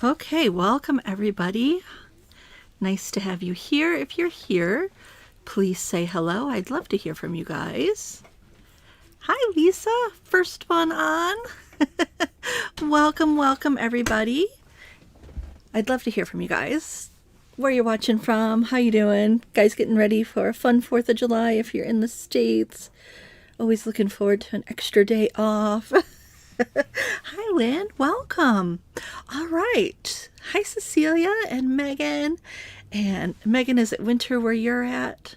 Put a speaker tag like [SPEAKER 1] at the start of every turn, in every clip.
[SPEAKER 1] Okay, welcome everybody. Nice to have you here. If you're here, please say hello. I'd love to hear from you guys. Hi, Lisa. First one on. welcome everybody. I'd love to hear from you guys. Where you're watching from, how you doing? Guys getting ready for a fun 4th of July if you're in the States. Always looking forward to an extra day off. Hi, Lynn. Welcome. All right. Hi, Cecilia and Megan. And Megan, is it winter where you're at?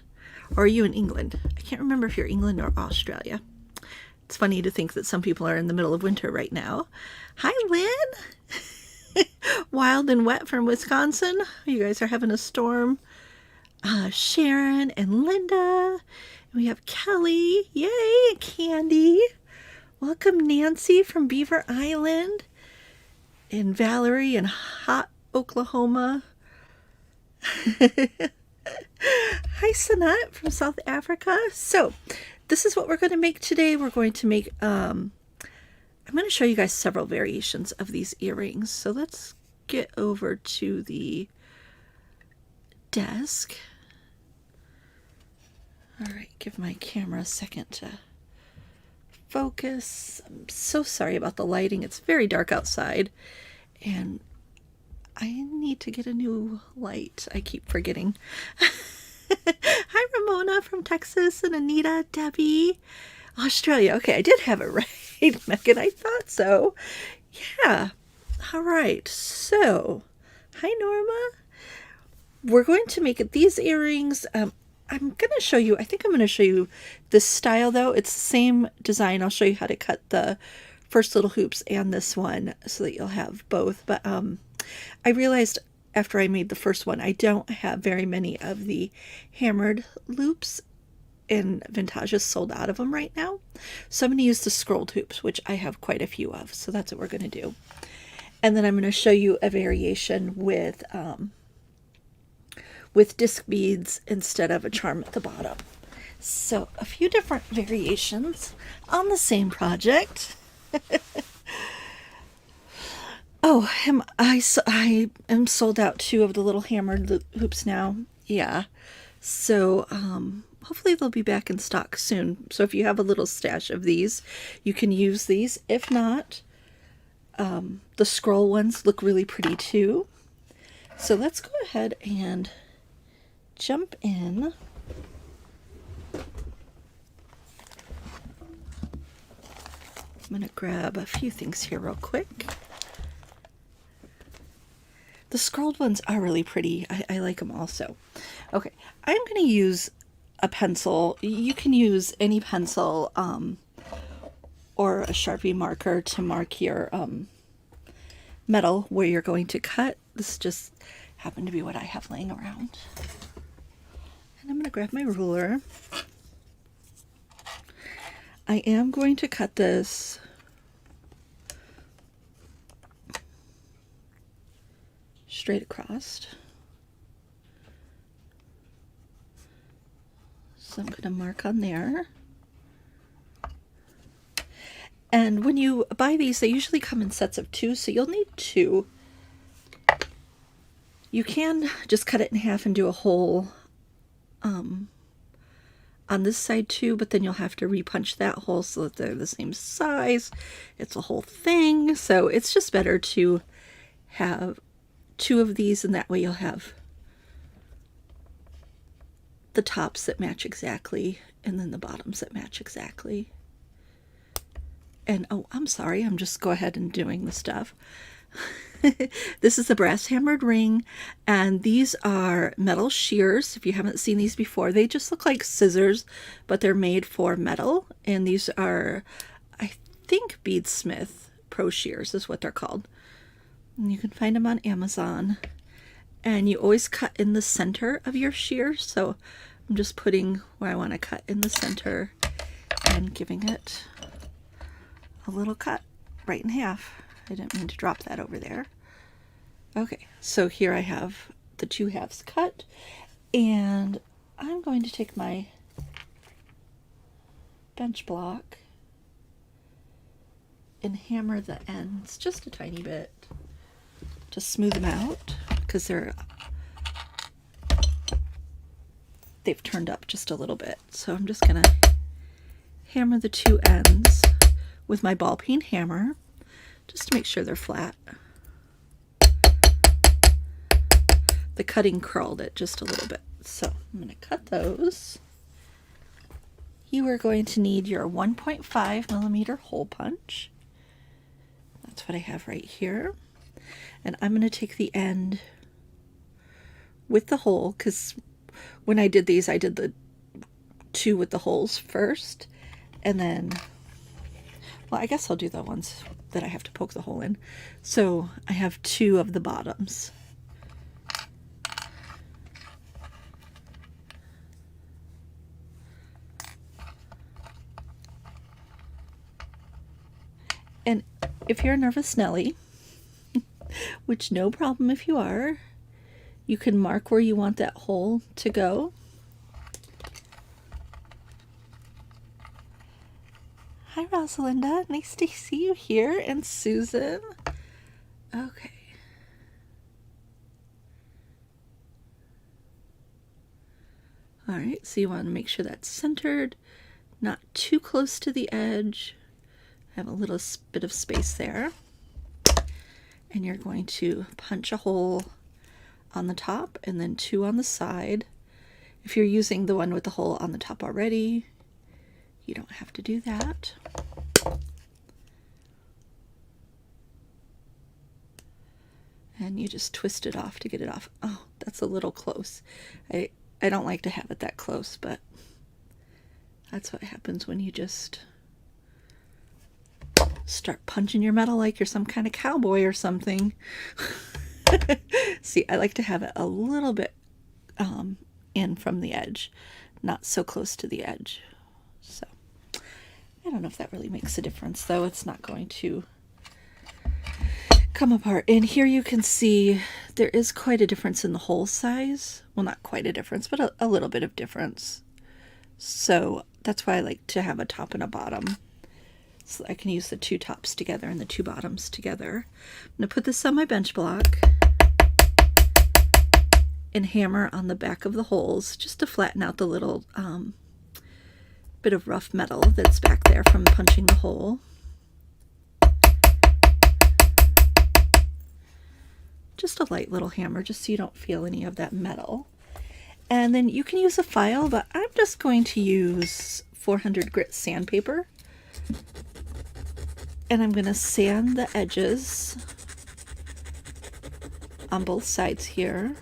[SPEAKER 1] Or are you in England? I can't remember if you're England or Australia. It's funny to think that some people are in the middle of winter right now. Hi, Lynn. Wild and wet from Wisconsin. You guys are having a storm. Sharon and Linda. We have Kelly. Yay, Candy. Welcome, Nancy from Beaver Island. And Valerie in hot Oklahoma. Hi, Sanat from South Africa. So, this is what we're going to make today. We're going to make, I'm going to show you guys several variations of these earrings. So, let's get over to the desk. All right, give my camera a second to focus. I'm so sorry about the lighting. It's very dark outside and I need to get a new light. I keep forgetting. Hi, Ramona from Texas, and Anita, Debbie, Australia. Okay, I did have it right, Megan. I thought so. Yeah. All right. So, hi, Norma. We're going to make these earrings. I'm going to show you, I think I'm going to show you this style though. It's the same design. I'll show you how to cut the first little hoops and this one so that you'll have both. But I realized after I made the first one, I don't have very many of the hammered loops, and Vintage is sold out of them right now. So I'm going to use the scrolled hoops, which I have quite a few of. So that's what we're going to do. And then I'm going to show you a variation with disc beads instead of a charm at the bottom. So a few different variations on the same project. Oh, I am sold out 2 of the little hammered hoops now. Yeah. So hopefully they'll be back in stock soon. So if you have a little stash of these, you can use these. If not, the scroll ones look really pretty too. So let's go ahead and jump in. I'm going to grab a few things here real quick. The scrolled ones are really pretty. I like them also. Okay, I'm going to use a pencil. You can use any pencil or a Sharpie marker to mark your metal where you're going to cut. This just happened to be what I have laying around. And I'm going to grab my ruler. I am going to cut this straight across. So I'm going to mark on there. And when you buy these, they usually come in sets of 2, so you'll need 2. You can just cut it in half and do a hole on this side too, but then you'll have to repunch that hole so that they're the same size. It's a whole thing. So it's just better to have 2 of these, and that way you'll have the tops that match exactly and then the bottoms that match exactly. And oh, I'm sorry, I'm just go ahead and doing the stuff. This is the brass hammered ring, and these are metal shears. If you haven't seen these before, they just look like scissors, but they're made for metal. And these are, I think, Beadsmith Pro Shears is what they're called. And you can find them on Amazon. And you always cut in the center of your shear. So I'm just putting where I want to cut in the center and giving it a little cut right in half. I didn't mean to drop that over there. Okay, so here I have the 2 halves cut, and I'm going to take my bench block and hammer the ends just a tiny bit. to smooth them out because they've turned up just a little bit. So I'm just gonna hammer the two ends with my ball peen hammer just to make sure they're flat. The cutting curled it just a little bit. So I'm gonna cut those. You are going to need your 1.5 millimeter hole punch. That's what I have right here. And I'm going to take the end with the hole, because when I did these, I did the two with the holes first. And then, well, I guess I'll do the ones that I have to poke the hole in. So I have two of the bottoms. And if you're a nervous Nelly, which no problem if you are, you can mark where you want that hole to go. Hi, Rosalinda. Nice to see you here. And Susan. Okay. All right, so you want to make sure that's centered, not too close to the edge. Have a little bit of space there. And you're going to punch a hole on the top and then two on the side. If you're using the one with the hole on the top already, you don't have to do that. And you just twist it off to get it off. Oh, that's a little close. I don't like to have it that close, but that's what happens when you just start punching your metal like you're some kind of cowboy or something. See, I like to have it a little bit in from the edge, not so close to the edge. So I don't know if that really makes a difference, though. It's not going to come apart. And here you can see there is quite a difference in the hole size. Well, not quite a difference, but a little bit of difference. So that's why I like to have a top and a bottom, so I can use the two tops together and the two bottoms together. I'm going to put this on my bench block and hammer on the back of the holes just to flatten out the little bit of rough metal that's back there from punching the hole. Just a light little hammer, just so you don't feel any of that metal. And then you can use a file, but I'm just going to use 400 grit sandpaper. And I'm going to sand the edges on both sides here.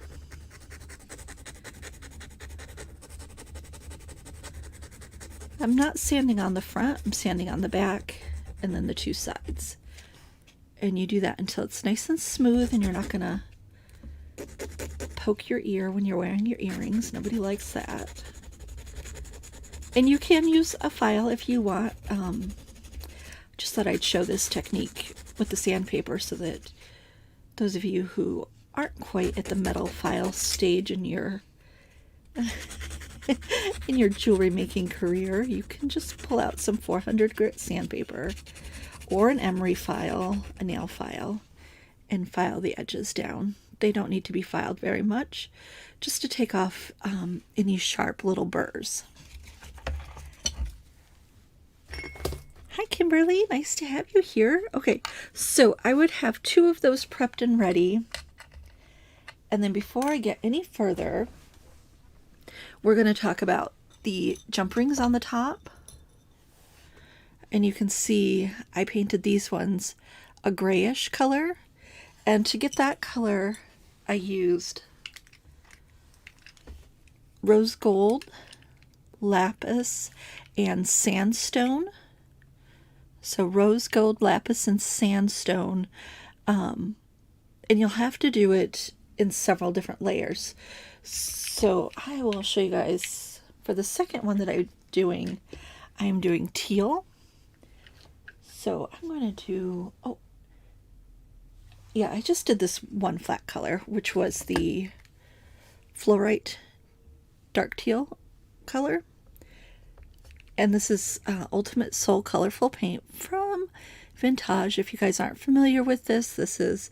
[SPEAKER 1] I'm not sanding on the front, I'm sanding on the back and then the two sides. And you do that until it's nice and smooth and you're not going to poke your ear when you're wearing your earrings. Nobody likes that. And you can use a file if you want. Just thought I'd show this technique with the sandpaper so that those of you who aren't quite at the metal file stage in your in your jewelry making career, you can just pull out some 400 grit sandpaper or an emery file, a nail file, and file the edges down. They don't need to be filed very much, just to take off any sharp little burrs. Hi, Kimberly. Nice to have you here. Okay, so I would have two of those prepped and ready. And then before I get any further, we're going to talk about the jump rings on the top. And you can see I painted these ones a grayish color. And to get that color, I used rose gold, lapis, and sandstone. So rose gold, lapis, and sandstone. And you'll have to do it in several different layers. So I will show you guys for the second one that I'm doing teal. So I'm going to do, oh, yeah, I just did this one flat color, which was the fluorite dark teal color. And this is Ultimate Soul Colorful Paint from Vintage. If you guys aren't familiar with this, this is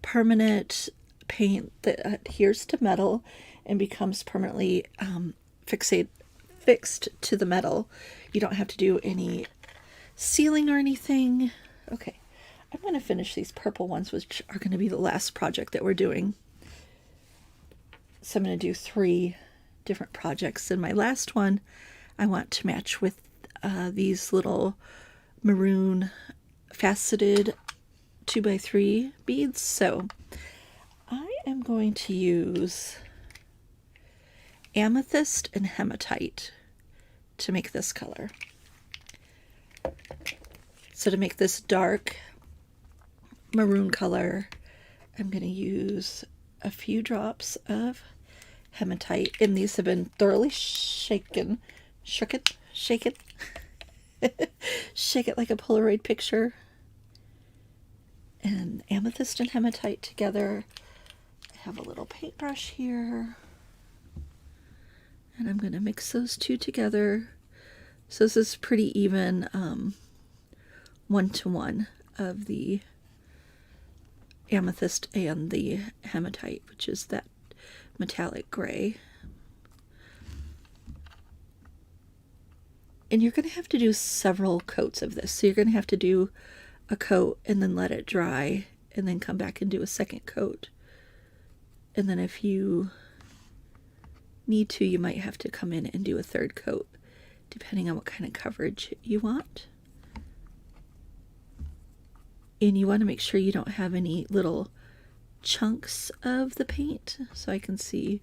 [SPEAKER 1] permanent paint that adheres to metal and becomes permanently fixed to the metal. You don't have to do any sealing or anything. Okay, I'm going to finish these purple ones, which are going to be the last project that we're doing. So I'm going to do 3 different projects. And my last one I want to match with these little maroon faceted 2x3 beads. So I am going to use amethyst and hematite to make this color. So to make this dark maroon color, I'm going to use a few drops of hematite, and these have been thoroughly shaken. Shake it. Shake it like a Polaroid picture. And amethyst and hematite together. I have a little paintbrush here. And I'm going to mix those two together. So this is pretty even 1-to-1 of the amethyst and the hematite, which is that metallic gray. And you're going to have to do several coats of this. So you're going to have to do a coat and then let it dry and then come back and do a second coat. And then if you need to, you might have to come in and do a third coat, depending on what kind of coverage you want. And you want to make sure you don't have any little chunks of the paint. So I can see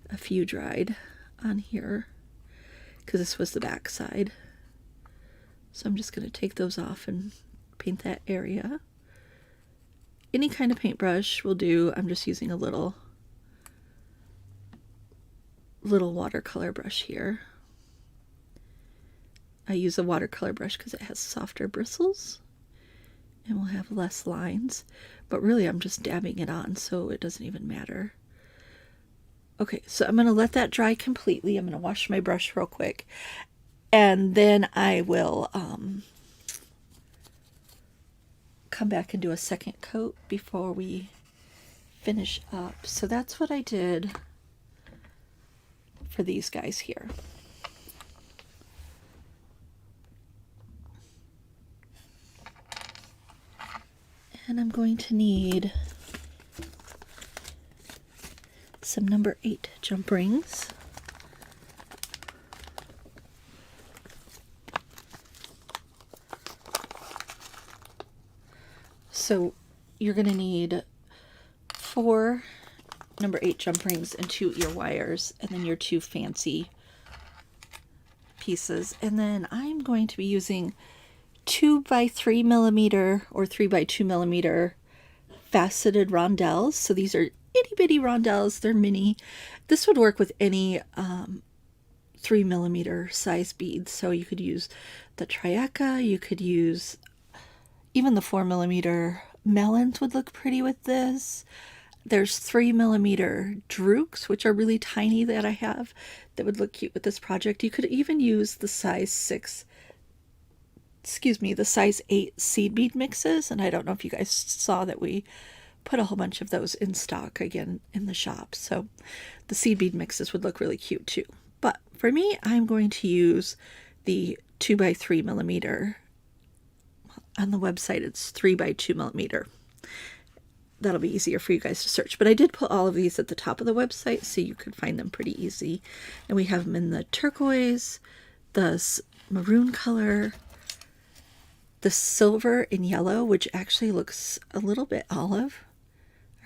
[SPEAKER 1] a few dried on here because this was the back side. So I'm just going to take those off and paint that area. Any kind of paintbrush will do. I'm just using a little watercolor brush here. I use a watercolor brush because it has softer bristles and will have less lines, but really I'm just dabbing it on, so it doesn't even matter. Okay, so I'm going to let that dry completely. I'm going to wash my brush real quick, and then I will come back and do a second coat before we finish up. So that's what I did for these guys here. And I'm going to need some number 8 jump rings. So you're going to need 4 number 8 jump rings and 2 ear wires, and then your 2 fancy pieces. And then I'm going to be using 2x3mm or 3x2mm faceted rondelles. So these are itty bitty rondelles. They're mini. This would work with any 3mm size beads. So you could use the triaca. You could use even the 4mm melons would look pretty with this. There's 3mm drukes, which are really tiny that I have that would look cute with this project. You could even use the size 8 seed bead mixes, and I don't know if you guys saw that we put a whole bunch of those in stock again in the shop. So the seed bead mixes would look really cute too. But for me, I'm going to use the 2x3mm. On the website, it's 3x2mm. That'll be easier for you guys to search. But I did put all of these at the top of the website so you could find them pretty easy. And we have them in the turquoise, the maroon color, the silver and yellow, which actually looks a little bit olive.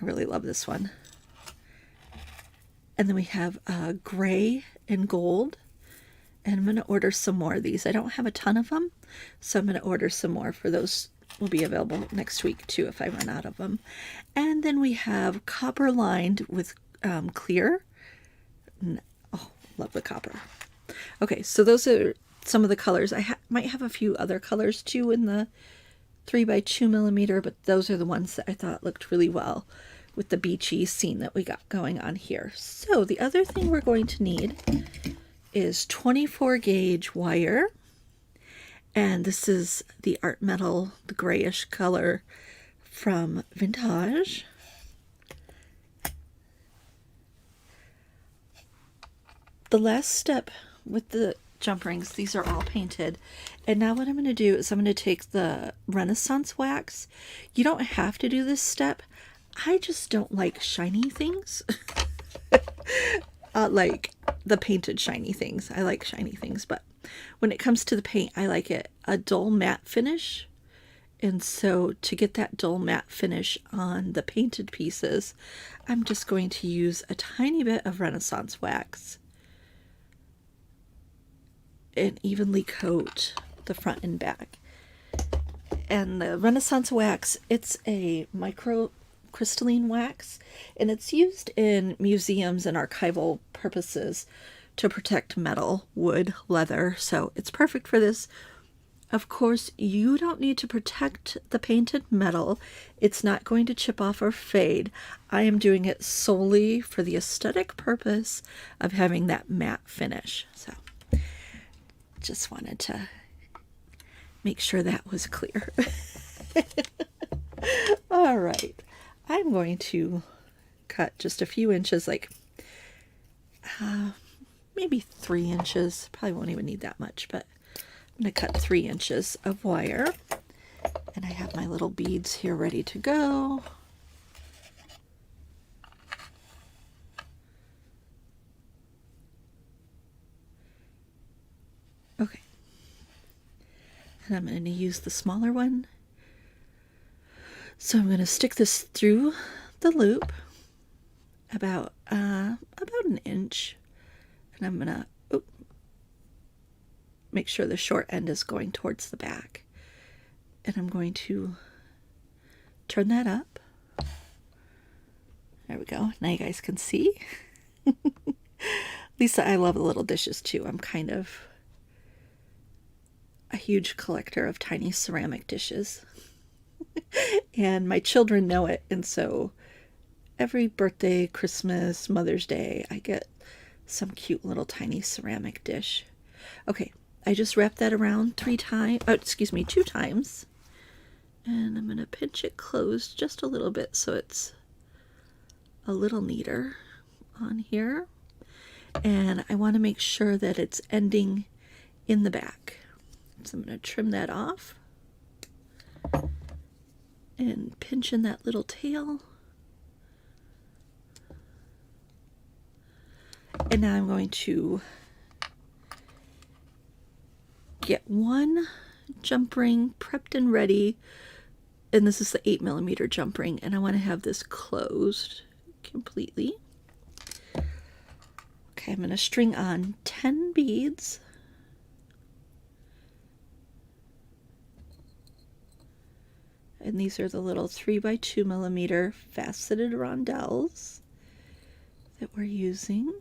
[SPEAKER 1] I really love this one. And then we have gray and gold. And I'm going to order some more of these. I don't have a ton of them, so I'm going to order some more. For those will be available next week too if I run out of them. And then we have copper lined with clear. Oh, love the copper. Okay, so those are some of the colors. I might have a few other colors too in the 3x2mm, but those are the ones that I thought looked really well with the beachy scene that we got going on here. So the other thing we're going to need is 24 gauge wire, and this is the art metal, the grayish color from Vintage. the last step with the jump rings, these are all painted. And now what I'm going to do is I'm going to take the Renaissance wax. You don't have to do this step. I just don't like shiny things. Like the painted shiny things. I like shiny things, but when it comes to the paint, I like it a dull matte finish. And so to get that dull matte finish on the painted pieces, I'm just going to use a tiny bit of Renaissance wax and evenly coat the front and back. And the Renaissance wax, it's a micro crystalline wax, and it's used in museums and archival purposes to protect metal, wood, leather, so it's perfect for this. Of course, you don't need to protect the painted metal. It's not going to chip off or fade. I am doing it solely for the aesthetic purpose of having that matte finish. So just wanted to make sure that was clear. All right. I'm going to cut just a few inches, like maybe 3 inches. Probably won't even need that much, but I'm going to cut 3 inches of wire. And I have my little beads here ready to go. Okay. And I'm going to use the smaller one. So I'm going to stick this through the loop about an inch, and I'm going to make sure the short end is going towards the back, and I'm going to turn that up. There we go. Now you guys can see. Lisa, I love the little dishes too. I'm kind of a huge collector of tiny ceramic dishes. And my children know it, and so every birthday, Christmas, Mother's Day, I get some cute little tiny ceramic dish. Okay, I just wrapped that around 2 times. And I'm going to pinch it closed just a little bit so it's a little neater on here. And I want to make sure that it's ending in the back. So I'm going to trim that off and pinch in that little tail. And now I'm going to get one jump ring prepped and ready. And this is the 8mm jump ring, and I want to have this closed completely. Okay, I'm going to string on 10 beads. And these are the little 3x2mm faceted rondelles that we're using.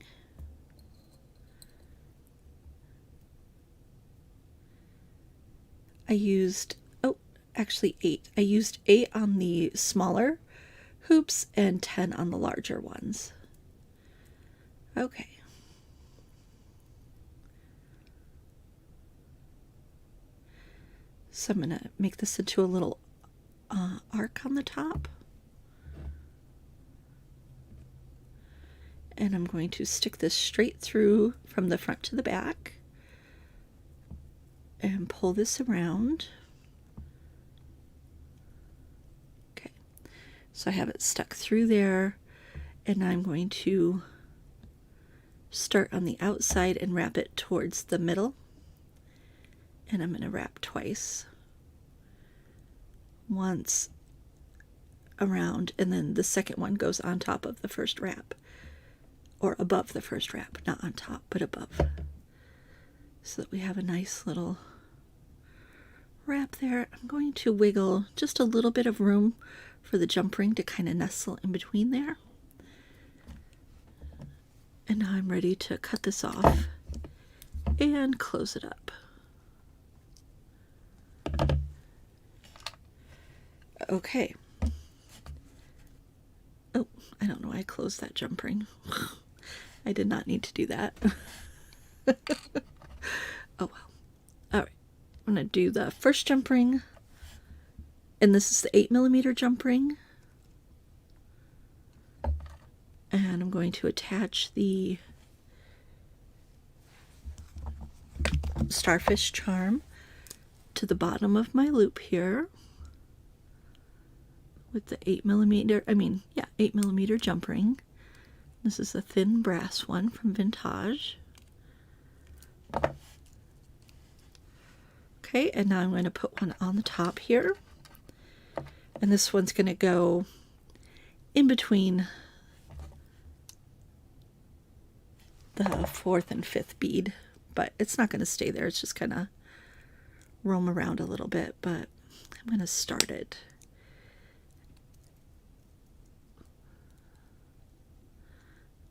[SPEAKER 1] I used, actually 8. I used 8 on the smaller hoops and 10 on the larger ones. Okay. So I'm going to make this into a little arc on the top. And I'm going to stick this straight through from the front to the back and pull this around. Okay, so I have it stuck through there, and I'm going to start on the outside and wrap it towards the middle. And I'm going to wrap twice. Once around, and then the second one goes on top of the first wrap, or above the first wrap, not on top but above, so that we have a nice little wrap there. I'm going to wiggle just a little bit of room for the jump ring to kind of nestle in between there. And now I'm ready to cut this off and close it up. Okay. Oh, I don't know why I closed that jump ring. I did not need to do that. Oh well. Alright. I'm going to do the first jump ring. And this is the 8mm jump ring. And I'm going to attach the Starfish charm to the bottom of my loop here with the 8mm jump ring. This is a thin brass one from Vintage. Okay, and now I'm going to put one on the top here. And this one's going to go in between the 4th and 5th bead, but it's not going to stay there. It's just kind of roam around a little bit, but I'm going to start it.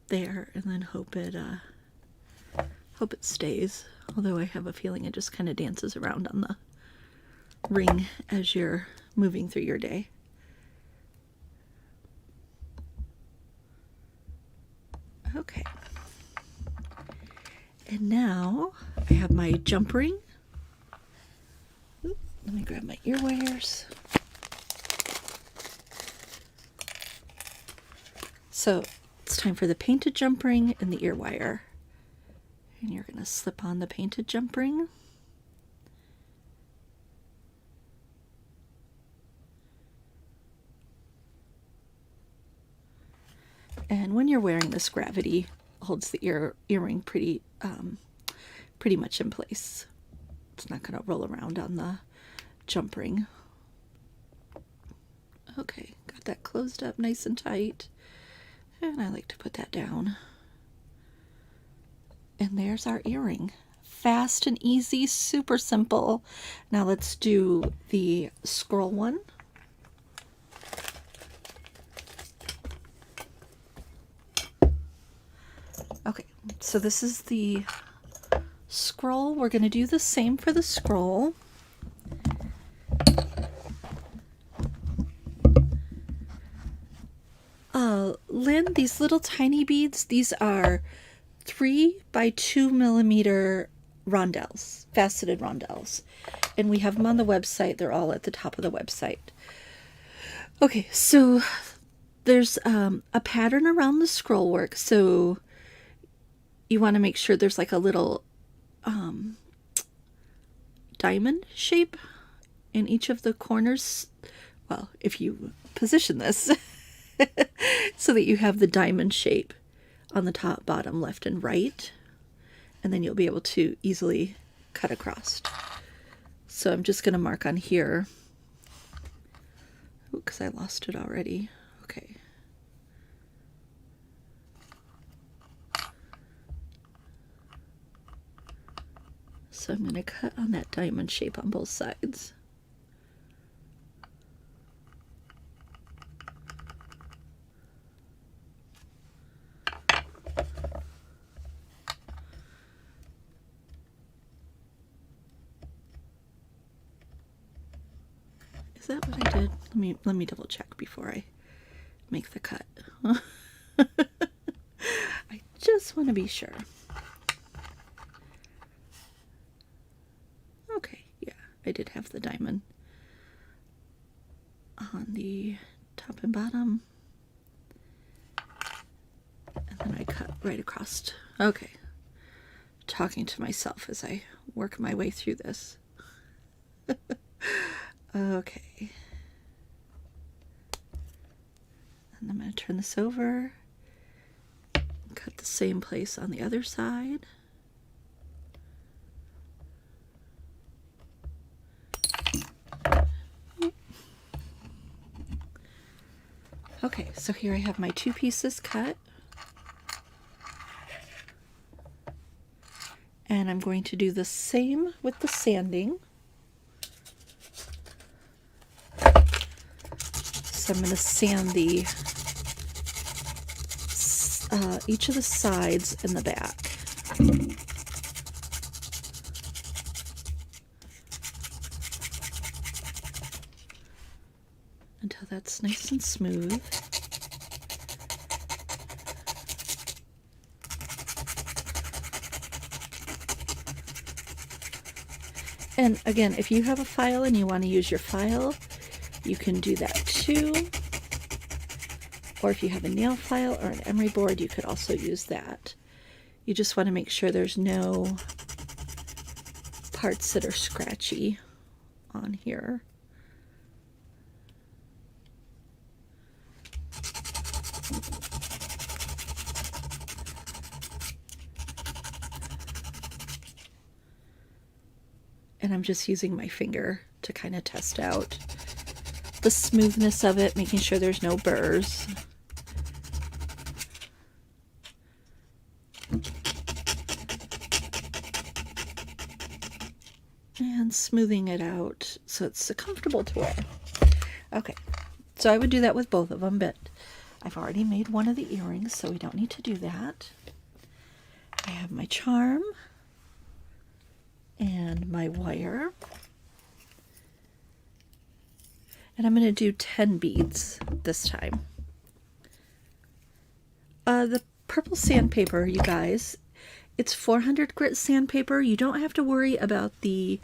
[SPEAKER 1] There, and then hope it stays, although I have a feeling it just kind of dances around on the ring as you're moving through your day. Okay, and now I have my jump ring. Let me grab my ear wires. So it's time for the painted jump ring and the ear wire. And you're going to slip on the painted jump ring. And when you're wearing this, gravity holds the earring pretty much in place. It's not going to roll around on the jump ring. Okay, got that closed up nice and tight. And I like to put that down. And there's our earring. Fast and easy, super simple. Now let's do the scroll one. Okay, so this is the scroll. We're going to do the same for the scroll. Lynn, these little tiny beads, these are 3 by 2 millimeter rondelles, faceted rondelles. And we have them on the website. They're all at the top of the website. Okay, so there's a pattern around the scroll work. So you want to make sure there's like a little diamond shape in each of the corners. Well, if you position this so that you have the diamond shape on the top, bottom, left, and right, and then you'll be able to easily cut across. So I'm just going to mark on here because I lost it already. Okay. So I'm going to cut on that diamond shape on both sides. Is that what I did? Let me double check before I make the cut. I just want to be sure. Okay, yeah, I did have the diamond on the top and bottom. And then I cut right across. Okay. Talking to myself as I work my way through this. Okay. And I'm going to turn this over. Cut the same place on the other side. Okay, so here I have my 2 pieces cut. And I'm going to do the same with the sanding. So I'm going to sand the each of the sides and the back. Until that's nice and smooth. And again, if you have a file and you want to use your file, you can do that too. Or if you have a nail file or an emery board, you could also use that. You just want to make sure there's no parts that are scratchy on here. And I'm just using my finger to kind of test out the smoothness of it, making sure there's no burrs. And smoothing it out so it's comfortable to wear. Okay, so I would do that with both of them, but I've already made one of the earrings, so we don't need to do that. I have my charm and my wire. And I'm going to do 10 beads this time. The purple sandpaper, you guys, it's 400 grit sandpaper. You don't have to worry about the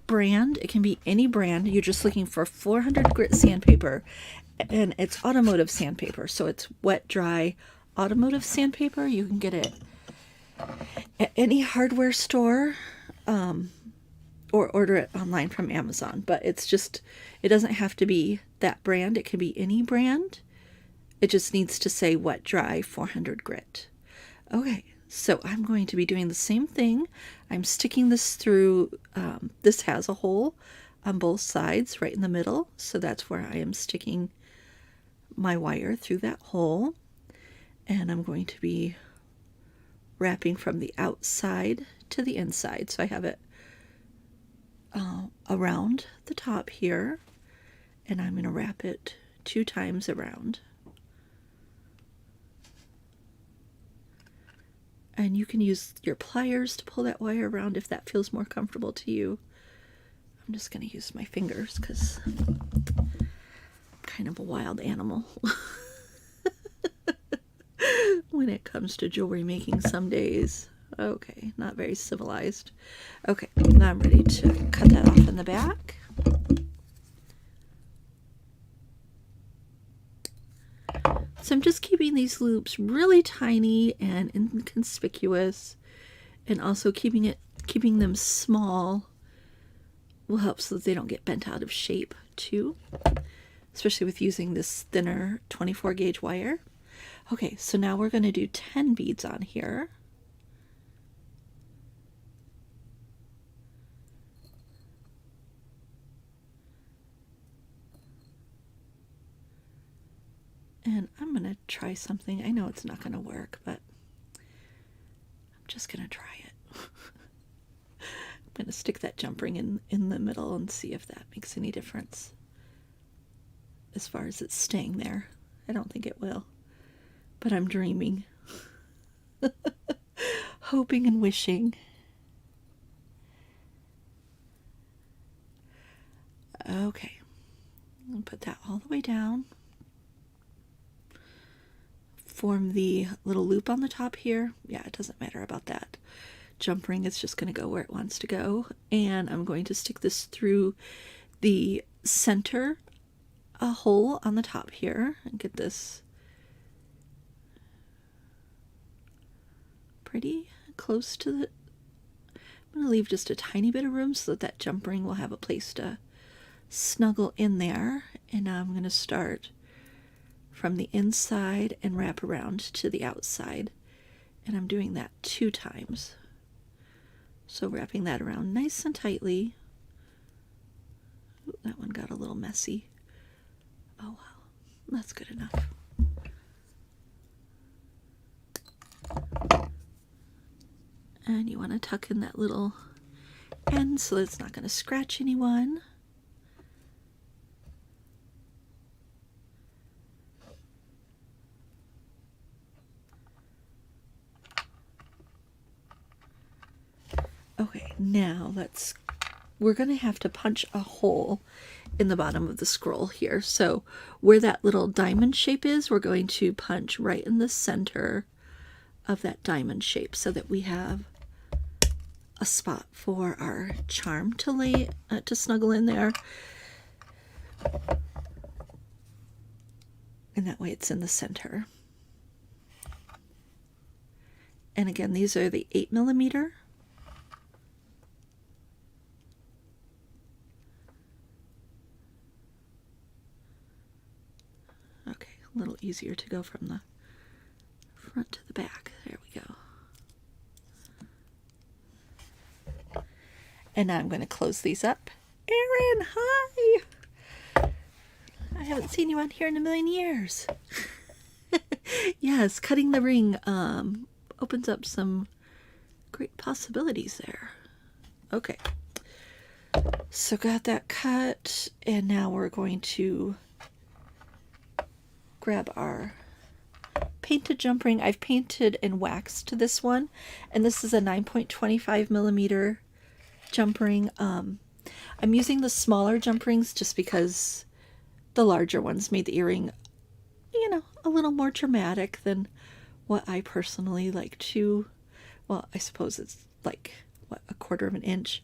[SPEAKER 1] brand. It can be any brand. You're just looking for 400 grit sandpaper, and it's automotive sandpaper. So it's wet, dry automotive sandpaper. You can get it at any hardware store, or order it online from Amazon. But it's just, it doesn't have to be that brand. It can be any brand. It just needs to say wet, dry, 400 grit. Okay, so I'm going to be doing the same thing. I'm sticking this through, this has a hole on both sides, right in the middle. So that's where I am sticking my wire through that hole. And I'm going to be wrapping from the outside to the inside. So I have it around the top here, and I'm going to wrap it 2 times around. And you can use your pliers to pull that wire around if that feels more comfortable to you. I'm just going to use my fingers because I'm kind of a wild animal when it comes to jewelry making some days. Okay, not very civilized. Okay, now I'm ready to cut that off in the back. So I'm just keeping these loops really tiny and inconspicuous, and also keeping them small will help so that they don't get bent out of shape too, especially with using this thinner 24 gauge wire. Okay, so now we're going to do 10 beads on here. And I'm going to try something. I know it's not going to work, but I'm just going to try it. I'm going to stick that jump ring in the middle and see if that makes any difference as far as it's staying there. I don't think it will, but I'm dreaming. Hoping and wishing. Okay, I'll put that all the way down. Form the little loop on the top here. Yeah, it doesn't matter about that jump ring. It's just going to go where it wants to go. And I'm going to stick this through the center hole on the top here and get this pretty close to the... I'm going to leave just a tiny bit of room so that that jump ring will have a place to snuggle in there. And now I'm going to start from the inside and wrap around to the outside, and I'm doing that 2 times. So wrapping that around nice and tightly. Ooh, that one got a little messy. Oh well, that's good enough. And you want to tuck in that little end so that it's not going to scratch anyone. Okay, now we're going to have to punch a hole in the bottom of the scroll here. So where that little diamond shape is, we're going to punch right in the center of that diamond shape so that we have a spot for our charm to lay, to snuggle in there. And that way it's in the center. And again, these are the 8mm. easier to go from the front to the back. There we go. And now I'm going to close these up. Erin, hi! I haven't seen you on here in a million years. Yes, cutting the ring opens up some great possibilities there. Okay. So got that cut, and now we're going to grab our painted jump ring. I've painted and waxed this one, and this is a 9.25 millimeter jump ring. I'm using the smaller jump rings just because the larger ones made the earring, you know, a little more dramatic than what I personally like to. Well, I suppose it's like, what, a quarter of an inch?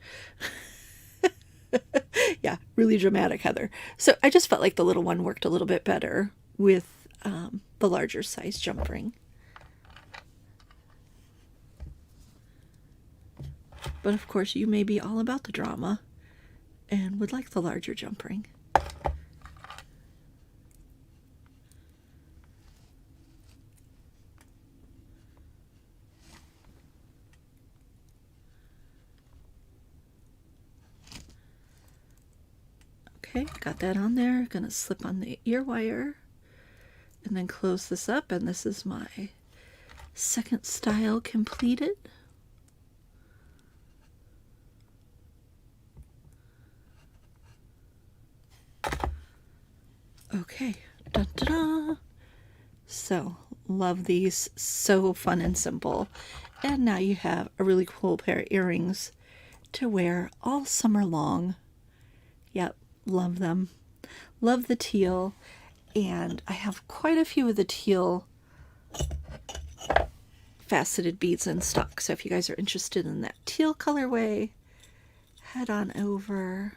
[SPEAKER 1] Yeah, really dramatic, Heather. So I just felt like the little one worked a little bit better with the larger size jump ring. But of course, you may be all about the drama and would like the larger jump ring. Okay, got that on there. Gonna slip on the ear wire and then close this up, and this is my second style completed. Okay, da-da-da. So, love these, so fun and simple. And now you have a really cool pair of earrings to wear all summer long. Yep, love them. Love the teal, and I have quite a few of the teal faceted beads in stock. So if you guys are interested in that teal colorway, head on over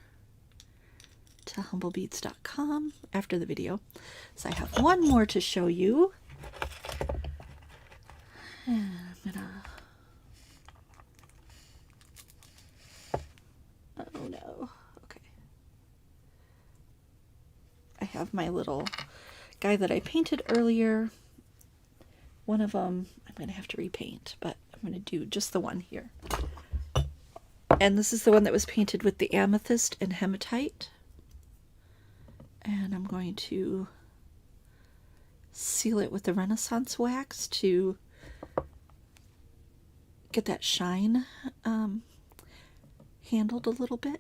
[SPEAKER 1] to humblebeads.com after the video. So I have one more to show you. And I'm gonna... Oh no. Okay. I have my little guy that I painted earlier. One of them I'm going to have to repaint, but I'm going to do just the one here. And this is the one that was painted with the amethyst and hematite. And I'm going to seal it with the Renaissance wax to get that shine handled a little bit.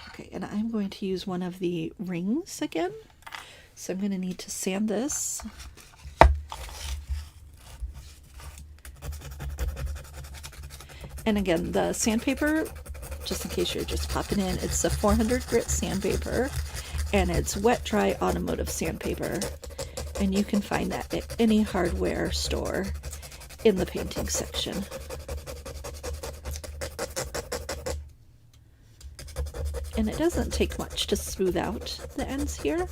[SPEAKER 1] Okay, and I'm going to use one of the rings again. So I'm going to need to sand this. And again, the sandpaper, just in case you're just popping in, it's a 400 grit sandpaper, and it's wet dry automotive sandpaper. And you can find that at any hardware store in the painting section. And it doesn't take much to smooth out the ends here.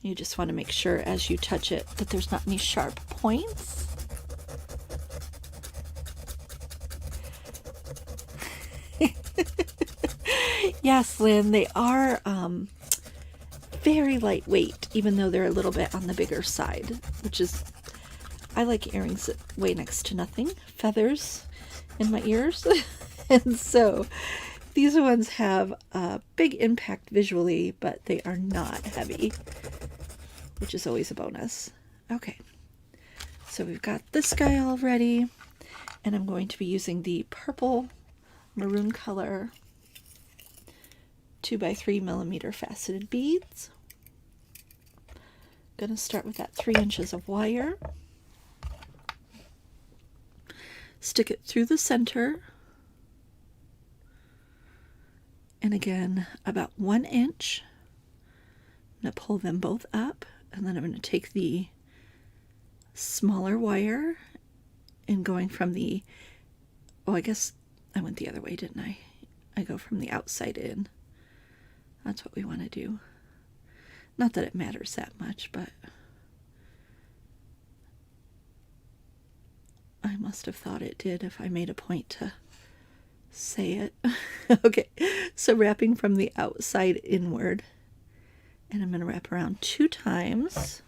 [SPEAKER 1] You just want to make sure as you touch it that there's not any sharp points. Yes, Lynn, they are very lightweight, even though they're a little bit on the bigger side, which is, I like earrings that weigh next to nothing. Feathers in my ears. And so these ones have a big impact visually, but they are not heavy, which is always a bonus. Okay, so we've got this guy all ready, and I'm going to be using the purple maroon color 2x3 millimeter faceted beads. Gonna start with that 3 inches of wire. Stick it through the center, and again about 1 inch. I'm going to pull them both up, and then I'm going to take the smaller wire and going from the, oh, I guess I went the other way, didn't I? I go from the outside in. That's what we want to do. Not that it matters that much, but I must have thought it did if I made a point to say it. Okay, so wrapping from the outside inward. And I'm going to wrap around 2 times.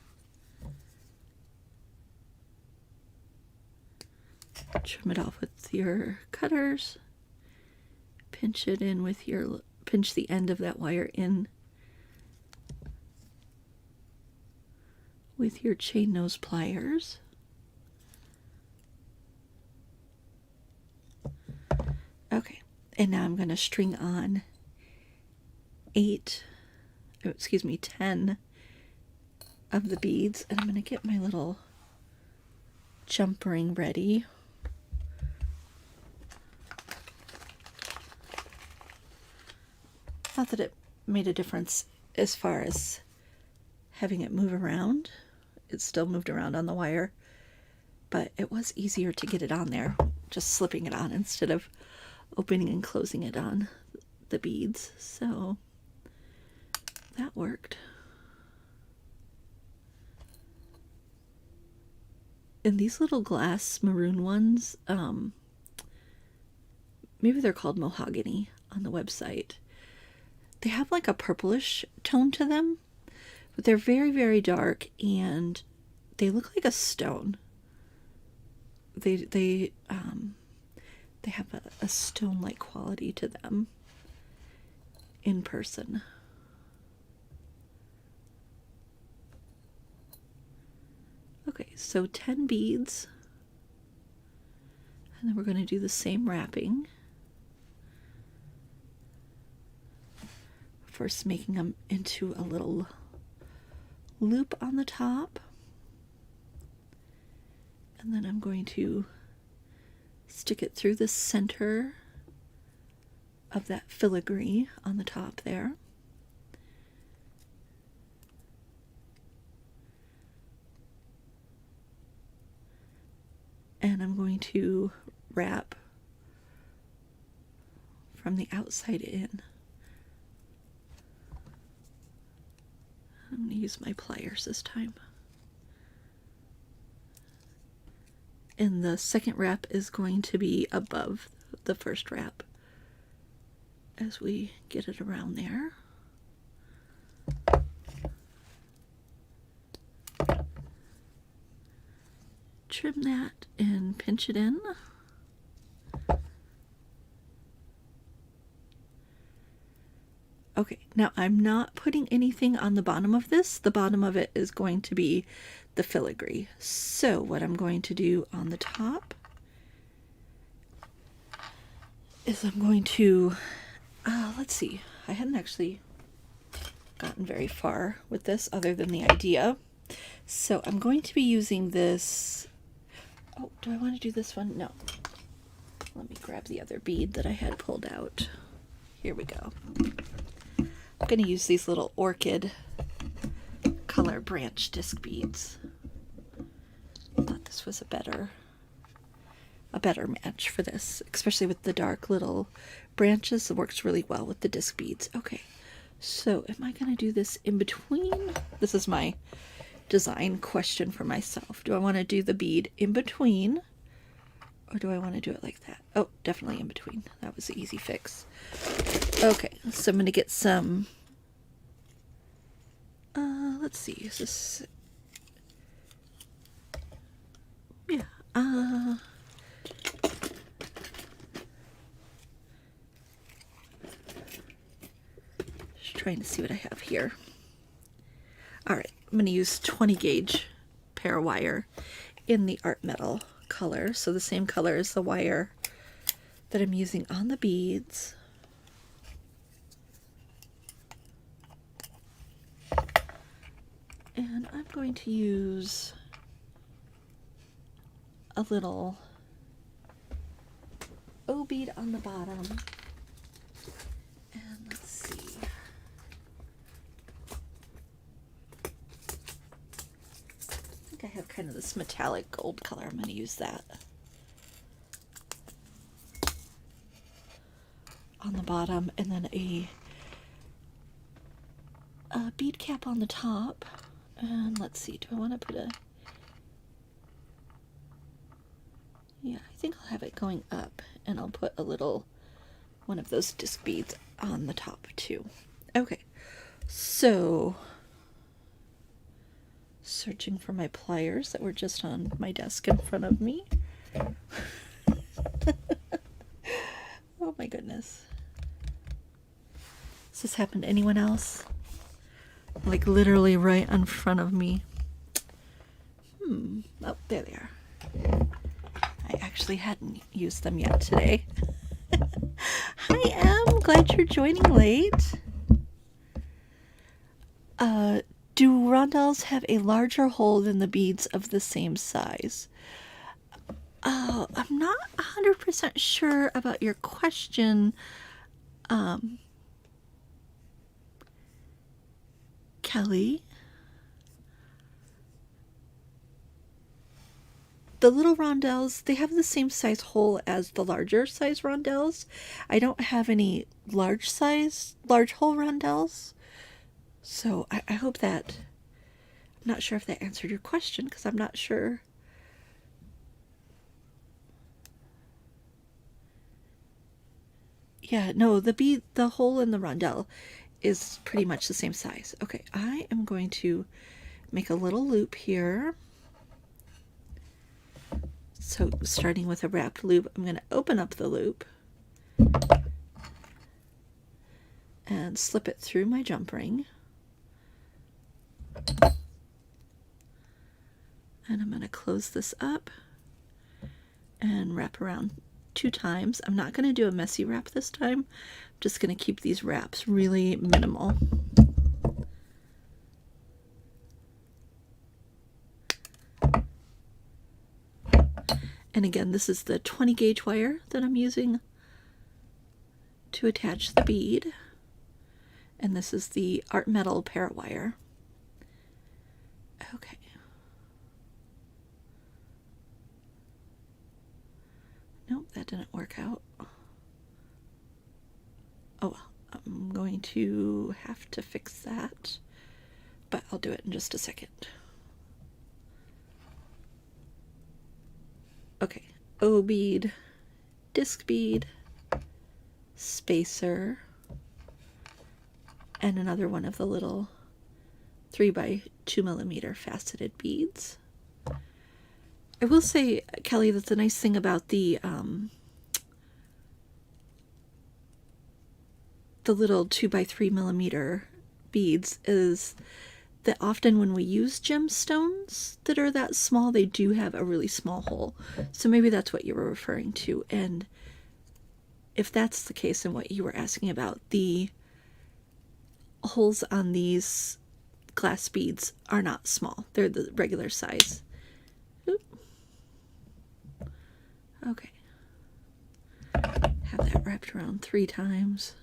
[SPEAKER 1] Trim it off with your cutters. Pinch it in with your, pinch the end of that wire in with your chain nose pliers. Okay, and now I'm going to string on 10 of the beads, and I'm going to get my little jump ring ready. Not that it made a difference as far as having it move around. It still moved around on the wire, but it was easier to get it on there, just slipping it on instead of opening and closing it on the beads. So that worked. And these little glass maroon ones, maybe they're called mahogany on the website. They have like a purplish tone to them, but they're very, very dark, and they look like a stone. They have a stone-like quality to them in person. Okay, so 10 beads, and then we're going to do the same wrapping. First, making them into a little loop on the top, and then I'm going to stick it through the center of that filigree on the top there. And I'm going to wrap from the outside in. I'm going to use my pliers this time. And the second wrap is going to be above the first wrap as we get it around there. Trim that and pinch it in. Okay, now I'm not putting anything on the bottom of this. The bottom of it is going to be the filigree. So what I'm going to do on the top is I'm going to, let's see, I hadn't actually gotten very far with this other than the idea. So I'm going to be using this, oh, do I want to do this one? No. Let me grab the other bead that I had pulled out. Here we go. I'm going to use these little orchid color branch disc beads. I thought this was a better match for this, especially with the dark little branches. It works really well with the disc beads. Okay, so am I going to do this in between? This is my design question for myself. Do I want to do the bead in between, or do I want to do it like that? Oh, definitely in between. That was the easy fix. Okay, so I'm going to get some, let's see, is this, yeah, just trying to see what I have here. All right, I'm going to use 20 gauge pair wire in the art metal color, so the same color as the wire that I'm using on the beads. And I'm going to use a little O bead on the bottom. And let's see. I think I have kind of this metallic gold color. I'm going to use that on the bottom, and then a a bead cap on the top. And let's see, do I want to put a... Yeah, I think I'll have it going up, and I'll put a little one of those disc beads on the top too. Okay, so searching for my pliers that were just on my desk in front of me. Oh my goodness. Has this happened to anyone else? Like literally right in front of me. Oh, there they are. I actually hadn't used them yet today. Hi, Em. Glad you're joining late. Do rondelles have a larger hole than the beads of the same size? I'm not 100% sure about your question, Kelly. The little rondelles, they have the same size hole as the larger size rondelles. I don't have any large hole rondelles. So I hope that, I'm not sure if that answered your question, because I'm not sure. Yeah, no, the hole in the rondelle is pretty much the same size. Okay, I am going to make a little loop here. So starting with a wrapped loop, I'm going to open up the loop and slip it through my jump ring. And I'm going to close this up and wrap around 2 times. I'm not going to do a messy wrap this time. I'm just going to keep these wraps really minimal. And again, this is the 20 gauge wire that I'm using to attach the bead. And this is the art metal para wire. Okay. Nope, that didn't work out. Oh well, I'm going to have to fix that, but I'll do it in just a second. Okay, O bead, disc bead, spacer, and another one of the little 3x2mm faceted beads. I will say, Kelly, that's the nice thing about the little 2x3mm beads is that often when we use gemstones that are that small, they do have a really small hole. So maybe that's what you were referring to. And if that's the case and what you were asking about, the holes on these glass beads are not small. They're the regular size. Oop. Okay. Have that wrapped around 3 times.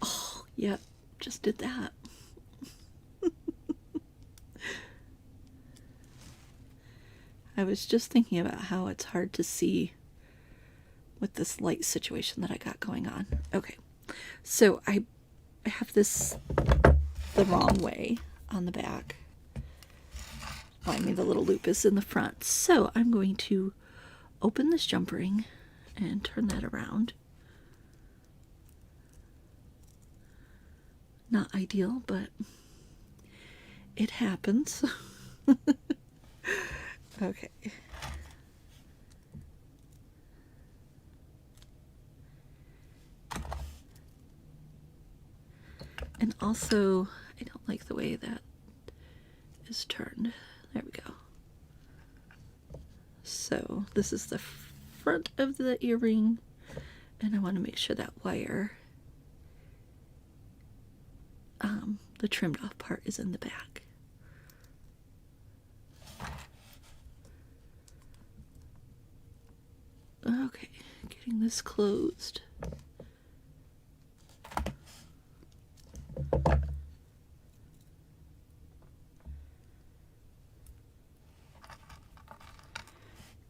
[SPEAKER 1] Oh, yep, just did that. I was just thinking about how it's hard to see with this light situation that I got going on. Okay, so I have this the wrong way on the back. Oh, I mean, the little loop is in the front. So I'm going to open this jump ring and turn that around. Not ideal, but it happens. Okay. And also, I don't like the way that is turned. There we go. So this is the front of the earring, and I want to make sure that wire, the trimmed off part, is in the back. Okay, getting this closed.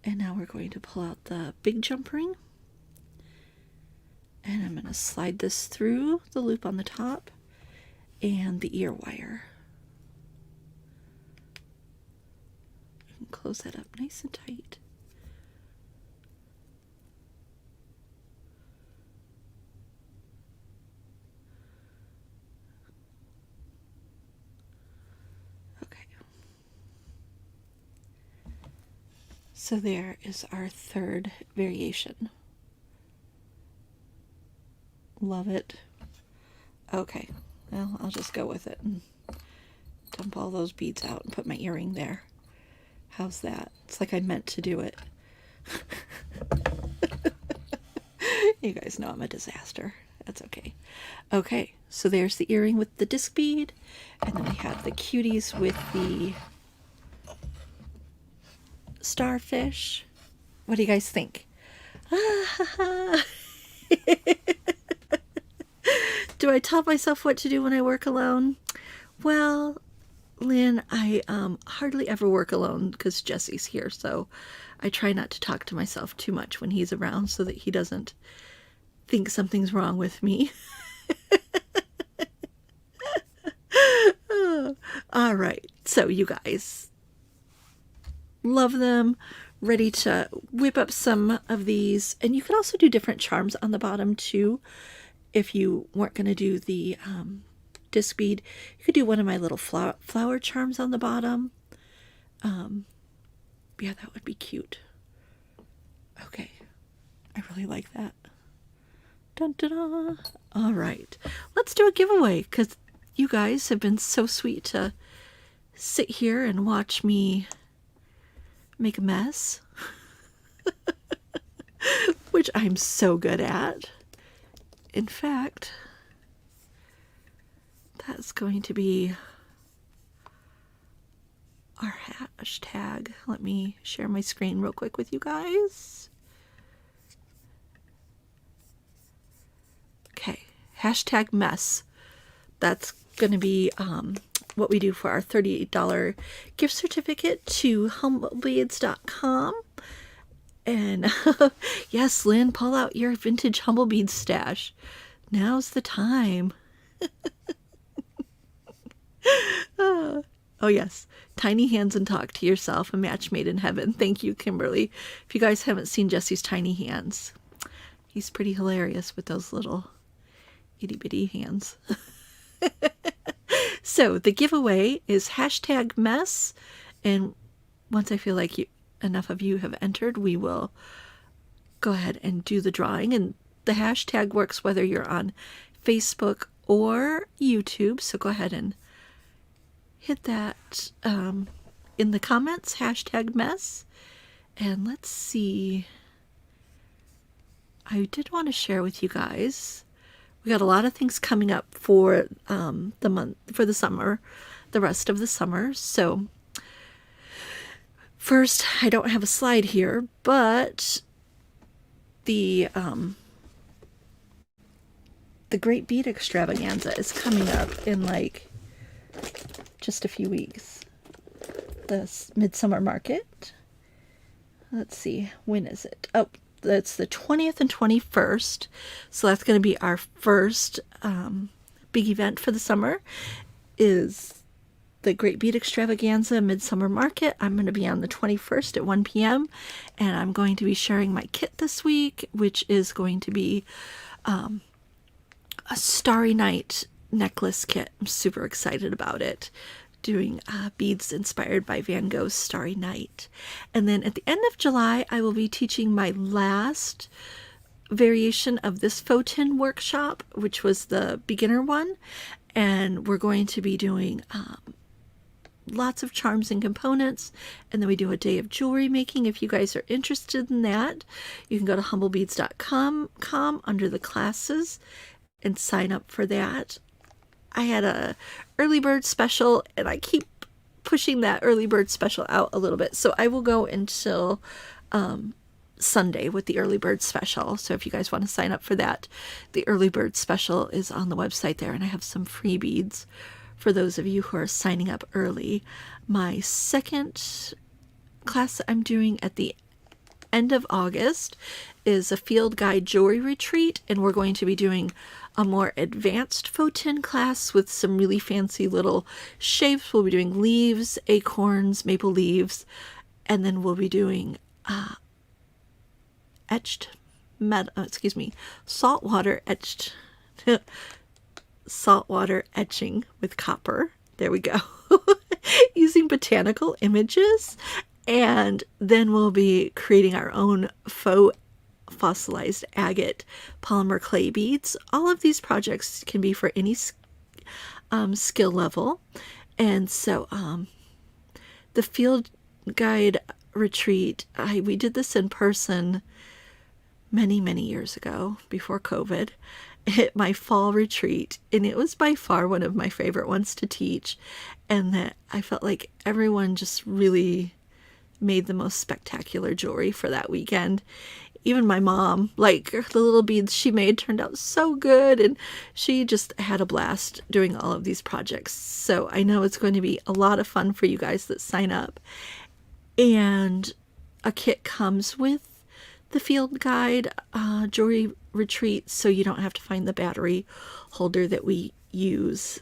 [SPEAKER 1] And now we're going to pull out the big jump ring. And I'm going to slide this through the loop on the top and the ear wire. And close that up nice and tight. Okay. So there is our third variation. Love it. Okay, well, I'll just go with it and dump all those beads out and put my earring there. How's that? It's like I meant to do it. You guys know I'm a disaster. That's okay. Okay, so there's the earring with the disc bead, and then we have the cuties with the starfish. What do you guys think? Do I tell myself what to do when I work alone? Well, Lynn, I hardly ever work alone because Jesse's here, so I try not to talk to myself too much when he's around so that he doesn't think something's wrong with me. All right, so you guys, love them, ready to whip up some of these, and you could also do different charms on the bottom too. If you weren't going to do the disc bead, you could do one of my little flower charms on the bottom. Yeah, that would be cute. Okay, I really like that. Dun, dun, dun. All right, let's do a giveaway because you guys have been so sweet to sit here and watch me make a mess, which I'm so good at. In fact, that's going to be our hashtag. Let me share my screen real quick with you guys. Okay, hashtag mess. That's going to be what we do for our $38 gift certificate to humblebeads.com. And yes, Lynn, pull out your vintage Humble Beads stash. Now's the time. Oh, yes. Tiny hands and talk to yourself. A match made in heaven. Thank you, Kimberly. If you guys haven't seen Jesse's tiny hands, he's pretty hilarious with those little itty bitty hands. So the giveaway is hashtag mess. And once I feel like enough of you have entered, we will go ahead and do the drawing. And the hashtag works whether you're on Facebook or YouTube. So go ahead and hit that in the comments, hashtag mess. And let's see. I did want to share with you guys. We got a lot of things coming up for the summer, the rest of the summer. So first, I don't have a slide here, but the Great Bead Extravaganza is coming up in like just a few weeks. The Midsummer Market. Let's see, when is it? Oh, that's the 20th and 21st. So that's going to be our first big event for the summer, is the Great Bead Extravaganza Midsummer Market. I'm going to be on the 21st at 1 p.m. and I'm going to be sharing my kit this week, which is going to be a Starry Night necklace kit. I'm super excited about it. Doing beads inspired by Van Gogh's Starry Night. And then at the end of July, I will be teaching my last variation of this faux tin workshop, which was the beginner one. And we're going to be doing lots of charms and components. And then we do a day of jewelry making. If you guys are interested in that, you can go to humblebeads.com under the classes and sign up for that. I had a early bird special, and I keep pushing that early bird special out a little bit. So I will go until Sunday with the early bird special. So if you guys want to sign up for that, the early bird special is on the website there, and I have some free beads for those of you who are signing up early. My second class I'm doing at the end of August is a field guide jewelry retreat, and we're going to be doing a more advanced faux tin class with some really fancy little shapes. We'll be doing leaves, acorns, maple leaves, and then we'll be doing saltwater etching with copper. There we go. Using botanical images. And then we'll be creating our own faux fossilized agate polymer clay beads. All of these projects can be for any skill level. And so the field guide retreat, we did this in person many years ago, before COVID, at my fall retreat, and it was by far one of my favorite ones to teach, and that I felt like everyone just really made the most spectacular jewelry for that weekend. Even my mom, like, the little beads she made turned out so good, and she just had a blast doing all of these projects. So I know it's going to be a lot of fun for you guys that sign up. And a kit comes with the field guide jewelry retreat, so you don't have to find the battery holder that we use.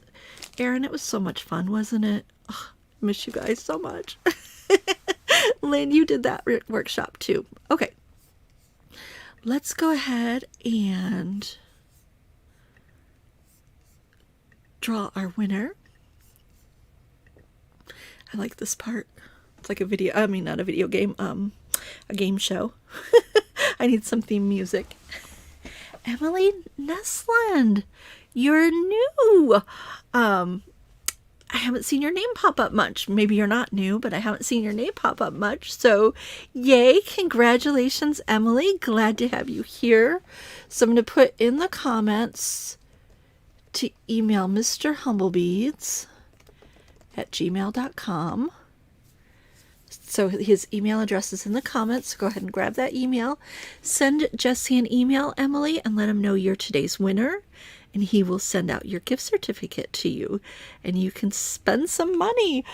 [SPEAKER 1] Erin, it was so much fun, wasn't it? Oh, I miss you guys so much. Lynn, you did that workshop too. Okay, let's go ahead and draw our winner. I like this part. It's like a video, I mean, not a video game, a game show. I need some theme music. Emily Nestland, you're new. I haven't seen your name pop up much. Maybe you're not new, but I haven't seen your name pop up much. So yay, congratulations, Emily. Glad to have you here. So I'm going to put in the comments to email Mr. Humblebeads@gmail.com. So his email address is in the comments. So go ahead and grab that email. Send Jesse an email, Emily, and let him know you're today's winner. And he will send out your gift certificate to you. And you can spend some money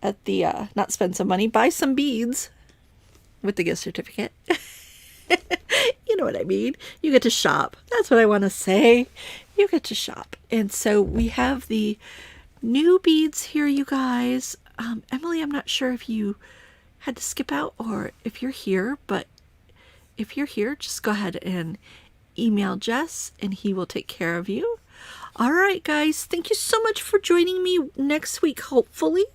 [SPEAKER 1] at the, not spend some money, buy some beads with the gift certificate. You know what I mean? You get to shop. That's what I want to say. You get to shop. And so we have the new beads here, you guys. Emily, I'm not sure if you had to skip out or if you're here, but if you're here, just go ahead and email Jess and he will take care of you. All right, guys, thank you so much for joining me next week, hopefully.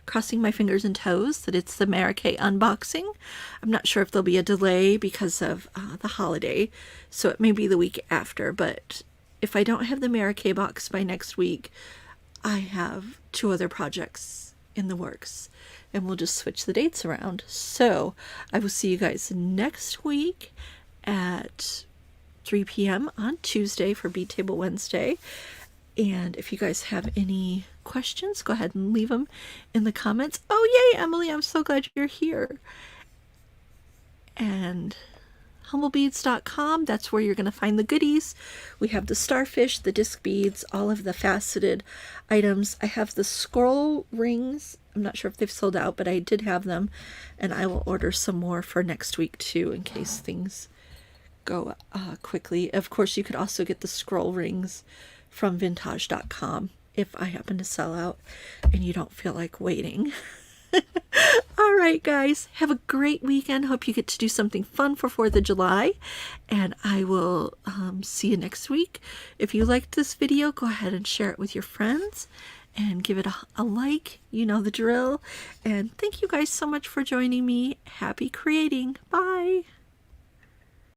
[SPEAKER 1] Crossing my fingers and toes that it's the Mary Kay unboxing. I'm not sure if there'll be a delay because of the holiday, so it may be the week after, but if I don't have the Mary Kay box by next week, I have 2 other projects in the works, and we'll just switch the dates around. So I will see you guys next week at 3 p.m. on Tuesday for Bead Table Wednesday. And if you guys have any questions, go ahead and leave them in the comments. Oh, yay, Emily, I'm so glad you're here. And humblebeads.com, that's where you're going to find the goodies. We have the starfish, the disc beads, all of the faceted items. I have the scroll rings. I'm not sure if they've sold out, but I did have them, and I will order some more for next week too in case things go quickly. Of course, you could also get the scroll rings from vintage.com if I happen to sell out and you don't feel like waiting. All right, guys, have a great weekend. Hope you get to do something fun for 4th of July, and I will see you next week. If you liked this video, go ahead and share it with your friends and give it a like. You know the drill. And thank you guys so much for joining me. Happy creating. Bye.